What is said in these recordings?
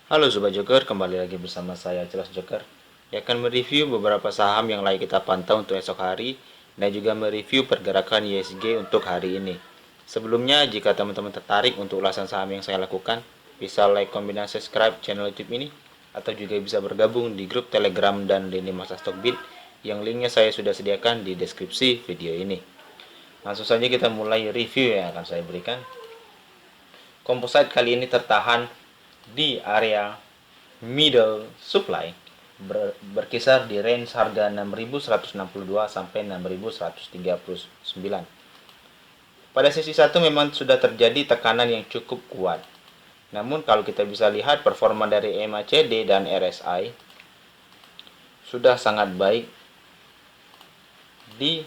Halo Sobat Joker, kembali lagi bersama saya Jelas Joker yang akan mereview beberapa saham yang lagi kita pantau untuk esok hari dan juga mereview pergerakan ISG untuk hari ini. Sebelumnya, jika teman-teman tertarik untuk ulasan saham yang saya lakukan, bisa like, comment, dan subscribe channel YouTube ini atau juga bisa bergabung di grup Telegram dan lini masa Stockbit yang linknya saya sudah sediakan di deskripsi video ini. Langsung saja kita mulai review yang akan saya berikan. Composite kali ini tertahan di area middle supply berkisar di range harga 6.162 sampai 6.139. Pada sesi 1 memang sudah terjadi tekanan yang cukup kuat. Namun kalau kita bisa lihat performa dari MACD dan RSI sudah sangat baik di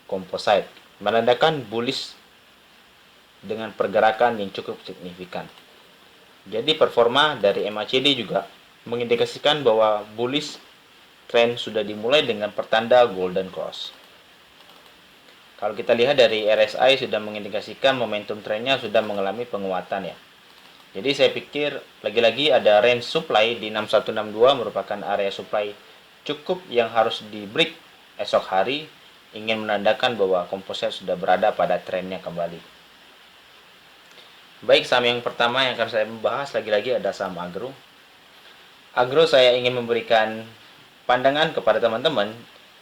composite, menandakan bullish dengan pergerakan yang cukup signifikan. Jadi performa dari MACD juga mengindikasikan bahwa bullish trend sudah dimulai dengan pertanda golden cross. Kalau kita lihat dari RSI sudah mengindikasikan momentum trennya sudah mengalami penguatan ya. Jadi saya pikir lagi-lagi ada range supply di 6162 merupakan area supply cukup yang harus di break esok hari, ingin menandakan bahwa composite sudah berada pada trennya kembali. Baik, saham yang pertama yang akan saya membahas lagi-lagi ada saham Agro. Agro saya ingin memberikan pandangan kepada teman-teman,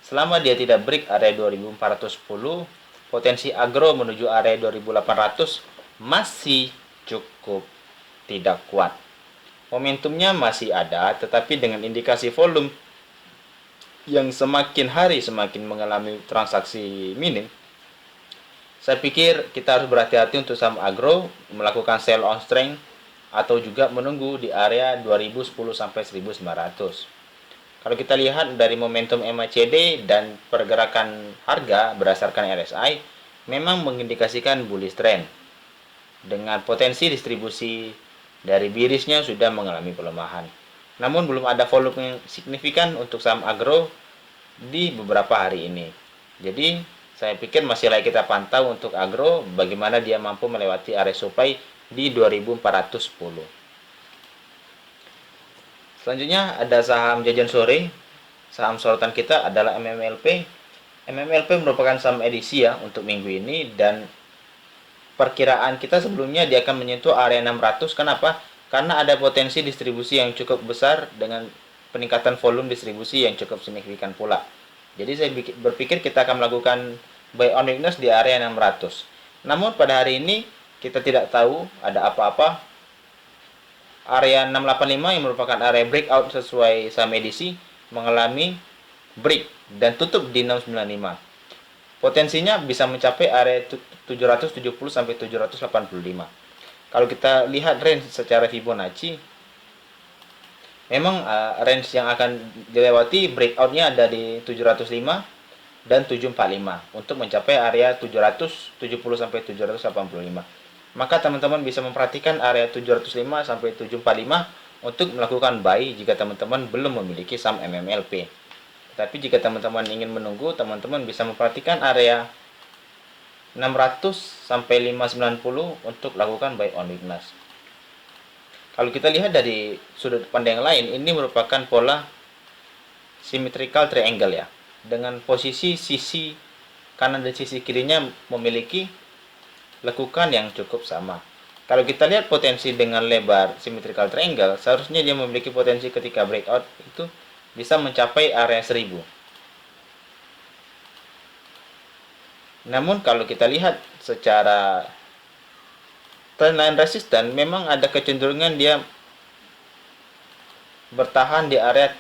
selama dia tidak break area 2410, potensi Agro menuju area 2800 masih cukup tidak kuat. Momentumnya masih ada, tetapi dengan indikasi volume yang semakin hari semakin mengalami transaksi minim, saya pikir kita harus berhati-hati untuk saham Agro melakukan sell on strength atau juga menunggu di area 2010 sampai 1900. Kalau kita lihat dari momentum MACD dan pergerakan harga berdasarkan RSI memang mengindikasikan bullish trend dengan potensi distribusi dari bearishnya sudah mengalami pelemahan. Namun belum ada volume yang signifikan untuk saham Agro di beberapa hari ini. Jadi saya pikir masih layak kita pantau untuk Agro bagaimana dia mampu melewati area supply di 2410. Selanjutnya ada saham jajan sore. Saham sorotan kita adalah MMLP. MMLP merupakan saham edisi ya untuk minggu ini dan perkiraan kita sebelumnya dia akan menyentuh area 600. Kenapa? Karena ada potensi distribusi yang cukup besar dengan peningkatan volume distribusi yang cukup signifikan pula. Jadi saya berpikir kita akan melakukan buy on weakness di area 600. Namun pada hari ini kita tidak tahu ada apa-apa. Area 685 yang merupakan area breakout sesuai saham edisi mengalami break dan tutup di 695. Potensinya bisa mencapai area 770 sampai 785. Kalau kita lihat range secara Fibonacci, memang range yang akan dilewati breakoutnya ada di 705 dan 745 untuk mencapai area 770 sampai 785. Maka teman-teman bisa memperhatikan area 705 sampai 745 untuk melakukan buy jika teman-teman belum memiliki saham MMLP. Tapi jika teman-teman ingin menunggu, teman-teman bisa memperhatikan area 600 sampai 590 untuk lakukan buy on weakness. Kalau kita lihat dari sudut pandang yang lain, ini merupakan pola symmetrical triangle ya, dengan posisi sisi kanan dan sisi kirinya memiliki lekukan yang cukup sama. Kalau kita lihat potensi dengan lebar symmetrical triangle, seharusnya dia memiliki potensi ketika breakout itu bisa mencapai area 1000. Namun kalau kita lihat secara trendline resisten, memang ada kecenderungan dia bertahan di area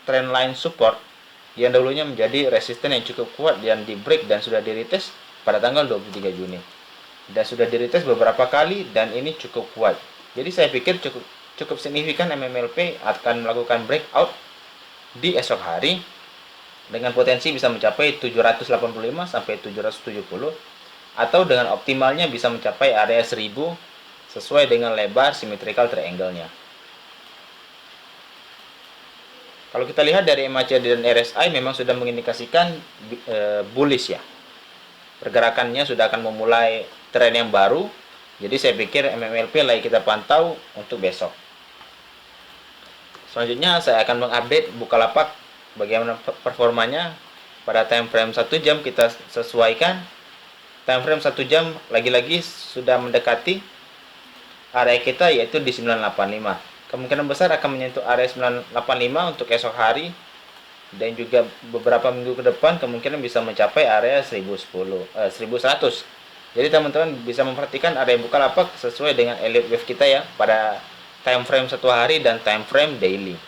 trendline support yang dahulunya menjadi resisten yang cukup kuat dan di break dan sudah di retest pada tanggal 23 Juni. Dan sudah di retest beberapa kali dan ini cukup kuat. Jadi saya pikir cukup signifikan MMLP akan melakukan breakout di esok hari dengan potensi bisa mencapai 785 sampai 770 atau dengan optimalnya bisa mencapai area 1000 sesuai dengan lebar symmetrical triangle-nya. Kalau kita lihat dari MACD dan RSI memang sudah mengindikasikan bullish ya. Pergerakannya sudah akan memulai tren yang baru. Jadi saya pikir MMLP lagi kita pantau untuk besok. Selanjutnya saya akan mengupdate Bukalapak bagaimana performanya pada time frame 1 jam. Kita sesuaikan time frame 1 jam lagi-lagi sudah mendekati area kita, yaitu di 985. Kemungkinan besar akan menyentuh area 985 untuk esok hari, dan juga beberapa minggu ke depan kemungkinan bisa mencapai area 1100. Jadi teman-teman bisa memperhatikan area Bukalapak sesuai dengan elite wave kita ya, pada time frame 1 hari dan time frame daily.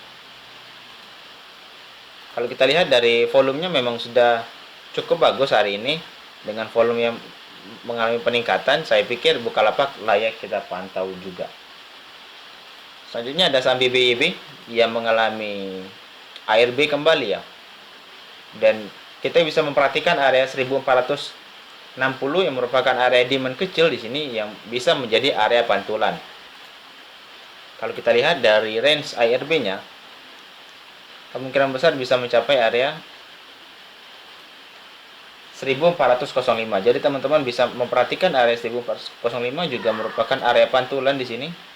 Kalau kita lihat dari volumenya memang sudah cukup bagus hari ini, dengan volume yang mengalami peningkatan. Saya pikir Bukalapak layak kita pantau juga. Selanjutnya ada saham BBYB yang mengalami ARB kembali ya, dan kita bisa memperhatikan area 1460 yang merupakan area demand kecil di sini yang bisa menjadi area pantulan. Kalau kita lihat dari range ARB-nya, kemungkinan besar bisa mencapai area 1405. Jadi teman-teman bisa memperhatikan area 1405 juga merupakan area pantulan di sini.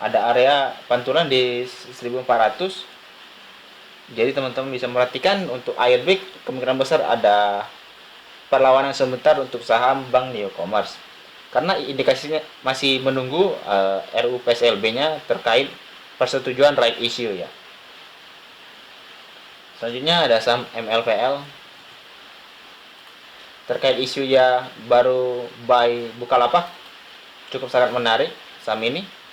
Ada area pantulan di 1400. Jadi teman-teman bisa memperhatikan untuk ARB kemungkinan besar ada perlawanan sebentar untuk saham Bank Neo Commerce, karena indikasinya masih menunggu RUU PSLB-nya terkait persetujuan right issue ya. Selanjutnya ada saham MLPL terkait isu ya baru buy Bukalapak, cukup sangat menarik saham ini.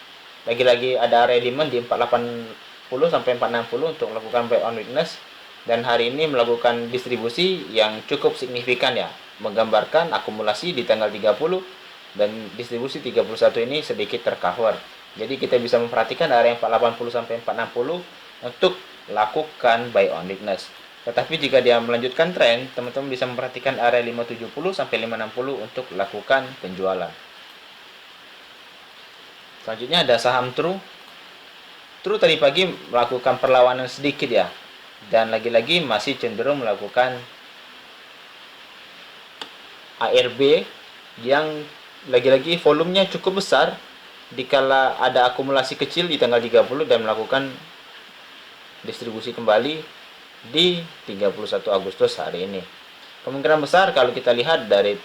Lagi-lagi ada area demand di 480 sampai 460 untuk melakukan buy on weakness, dan hari ini melakukan distribusi yang cukup signifikan ya, menggambarkan akumulasi di tanggal 30 dan distribusi 31 ini sedikit tercover. Jadi kita bisa memperhatikan area 480 sampai 460 untuk lakukan buy on weakness. Tetapi jika dia melanjutkan tren, teman-teman bisa memperhatikan area 570 sampai 560 untuk lakukan penjualan. Selanjutnya ada saham True. True tadi pagi melakukan perlawanan sedikit ya, dan lagi-lagi masih cenderung melakukan ARB yang lagi-lagi volumenya cukup besar dikala ada akumulasi kecil di tanggal 30 dan melakukan distribusi kembali di 31 Agustus hari ini. Kemungkinan besar kalau kita lihat dari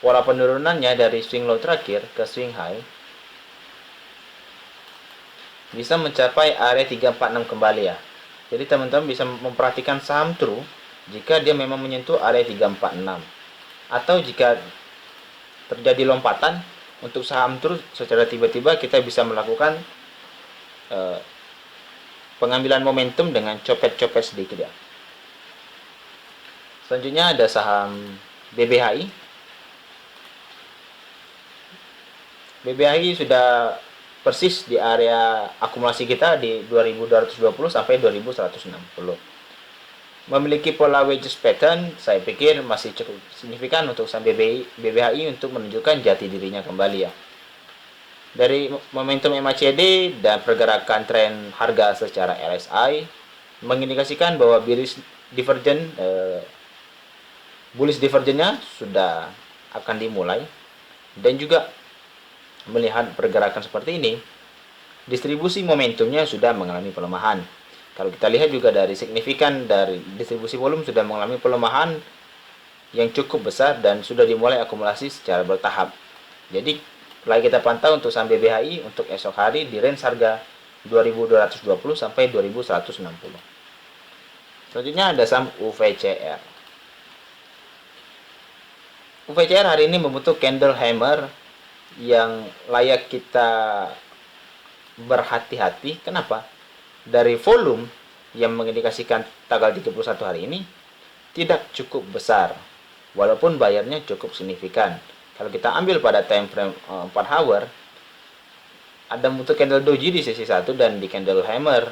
pola penurunannya dari swing low terakhir ke swing high bisa mencapai area 346 kembali ya. Jadi teman-teman bisa memperhatikan saham True jika dia memang menyentuh area 346, atau jika terjadi lompatan untuk saham True secara tiba-tiba, kita bisa melakukan pengambilan momentum dengan copet-copet sedikit ya. Selanjutnya ada saham BBHI. BBHI sudah persis di area akumulasi kita di 2220 sampai 2160. Memiliki pola wedges pattern, saya pikir masih cukup signifikan untuk saham BBHI untuk menunjukkan jati dirinya kembali ya. Dari momentum MACD dan pergerakan tren harga secara RSI mengindikasikan bahwa bullish divergennya sudah akan dimulai, dan juga melihat pergerakan seperti ini, distribusi momentumnya sudah mengalami pelemahan. Kalau kita lihat juga dari signifikan dari distribusi volume sudah mengalami pelemahan yang cukup besar dan sudah dimulai akumulasi secara bertahap. Jadi lagi kita pantau untuk saham BBHI untuk esok hari di range harga 2220 sampai 2160. Selanjutnya ada saham UVCR. UVCR hari ini membentuk candle hammer yang layak kita berhati-hati. Kenapa? Dari volume yang mengindikasikan tanggal 31 hari ini tidak cukup besar, walaupun bayarnya cukup signifikan. Kalau kita ambil pada time frame 4 hour, ada bentuk candle doji di sesi 1 dan di candle hammer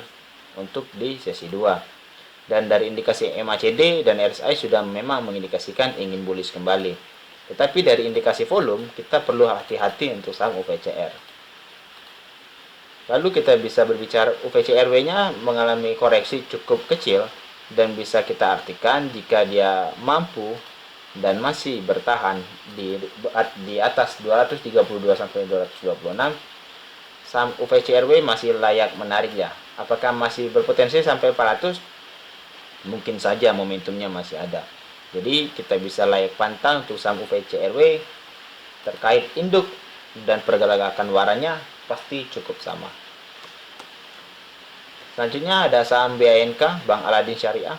untuk di sesi 2. Dan dari indikasi MACD dan RSI sudah memang mengindikasikan ingin bullish kembali. Tetapi dari indikasi volume, kita perlu hati-hati untuk saham UVCR. Lalu kita bisa berbicara UVCRW-nya mengalami koreksi cukup kecil, dan bisa kita artikan jika dia mampu dan masih bertahan di atas 232 sampai 226, saham UVCRW masih layak menarik ya. Apakah masih berpotensi sampai 400? Mungkin saja momentumnya masih ada. Jadi kita bisa layak pantang untuk saham UVCRW. Terkait induk dan pergerakan waranya pasti cukup sama. Selanjutnya ada saham BANK, Bank Aladin Syariah,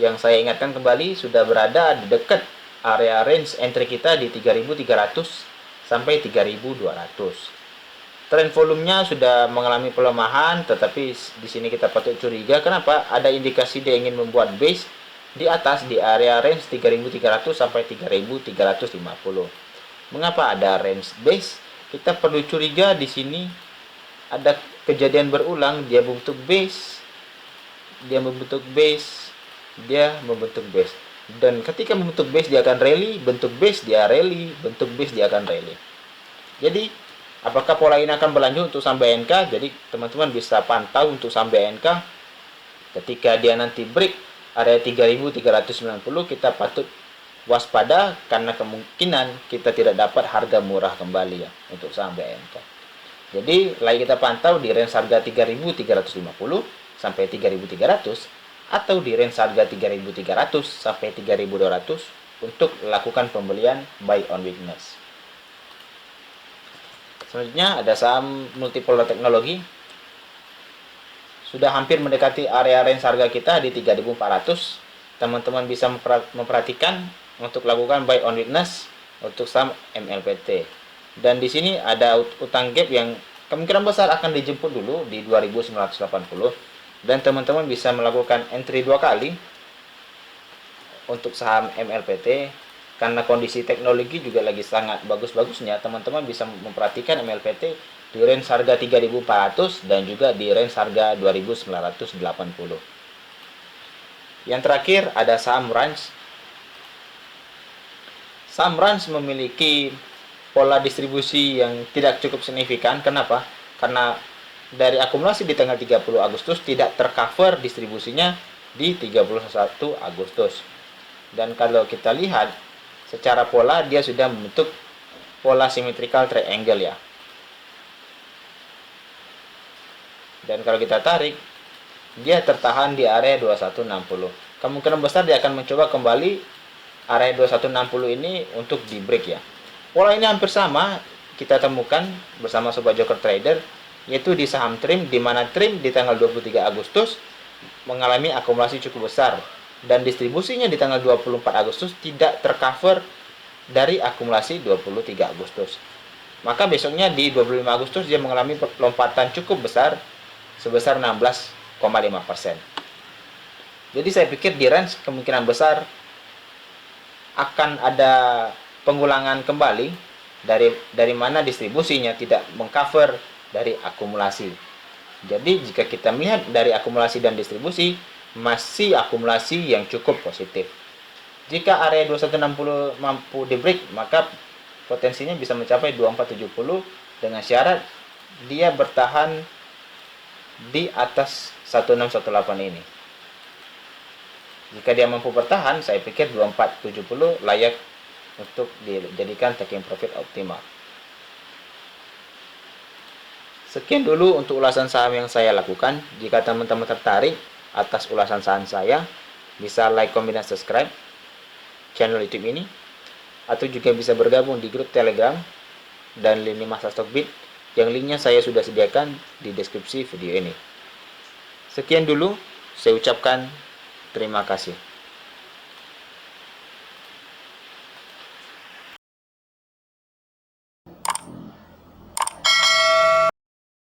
yang saya ingatkan kembali sudah berada di dekat area range entry kita di 3.300 sampai 3.200. Tren volumenya sudah mengalami pelemahan, tetapi di sini kita patut curiga. Kenapa? Ada indikasi dia ingin membuat base di atas di area range 3.300 sampai 3.350. Mengapa ada range base? Kita perlu curiga di sini ada kejadian berulang, dia membentuk base, dia membentuk base, dia membentuk base. Dan ketika membentuk base dia akan rally, bentuk base dia rally, bentuk base dia akan rally. Jadi apakah pola ini akan berlanjut untuk saham BNK? Jadi teman-teman bisa pantau untuk saham BNK. Ketika dia nanti break area 3.390, kita patut waspada karena kemungkinan kita tidak dapat harga murah kembali ya untuk saham BNK. Jadi lagi kita pantau di range harga 3.350 sampai 3.300 atau di range harga 3.300 sampai 3.200 untuk lakukan pembelian buy on weakness. Selanjutnya ada saham multipolar teknologi. Sudah hampir mendekati area range harga kita di 3.400. Teman-teman bisa memperhatikan untuk lakukan buy on weakness untuk saham MLPT. Dan di sini ada utang gap yang kemungkinan besar akan dijemput dulu di 2.980. Dan teman-teman bisa melakukan entry 2 kali untuk saham MLPT. Karena kondisi teknologi juga lagi sangat bagus-bagusnya, teman-teman bisa memperhatikan MLPT di range harga 3.400 dan juga di range harga 2.980. Yang terakhir ada saham Ranch. Saham Ranch memiliki pola distribusi yang tidak cukup signifikan. Kenapa? Karena dari akumulasi di tanggal 30 Agustus tidak tercover distribusinya di 31 Agustus. Dan kalau kita lihat secara pola, dia sudah membentuk pola symmetrical triangle ya. Dan kalau kita tarik, dia tertahan di area 2160. Kemungkinan besar dia akan mencoba kembali area 2160 ini untuk di break ya. Pola ini hampir sama kita temukan bersama Sobat Joker Trader, yaitu di saham TRIM, di mana TRIM di tanggal 23 Agustus mengalami akumulasi cukup besar. Dan distribusinya di tanggal 24 Agustus tidak tercover dari akumulasi 23 Agustus. Maka besoknya di 25 Agustus dia mengalami lompatan cukup besar sebesar 16,5%. Jadi saya pikir di range kemungkinan besar akan ada pengulangan kembali dari mana distribusinya tidak mengcover dari akumulasi. Jadi jika kita melihat dari akumulasi dan distribusi, masih akumulasi yang cukup positif. Jika area 2160 mampu di break, maka potensinya bisa mencapai 2470 dengan syarat dia bertahan di atas 1618 ini. Jika dia mampu bertahan, saya pikir 2470 layak untuk dijadikan taking profit optimal. Sekian dulu untuk ulasan saham yang saya lakukan. Jika teman-teman tertarik atas ulasan saham saya, bisa like, comment, dan subscribe channel YouTube ini, atau juga bisa bergabung di grup Telegram dan lini masa Stockbit yang linknya saya sudah sediakan di deskripsi video ini. Sekian dulu, saya ucapkan terima kasih.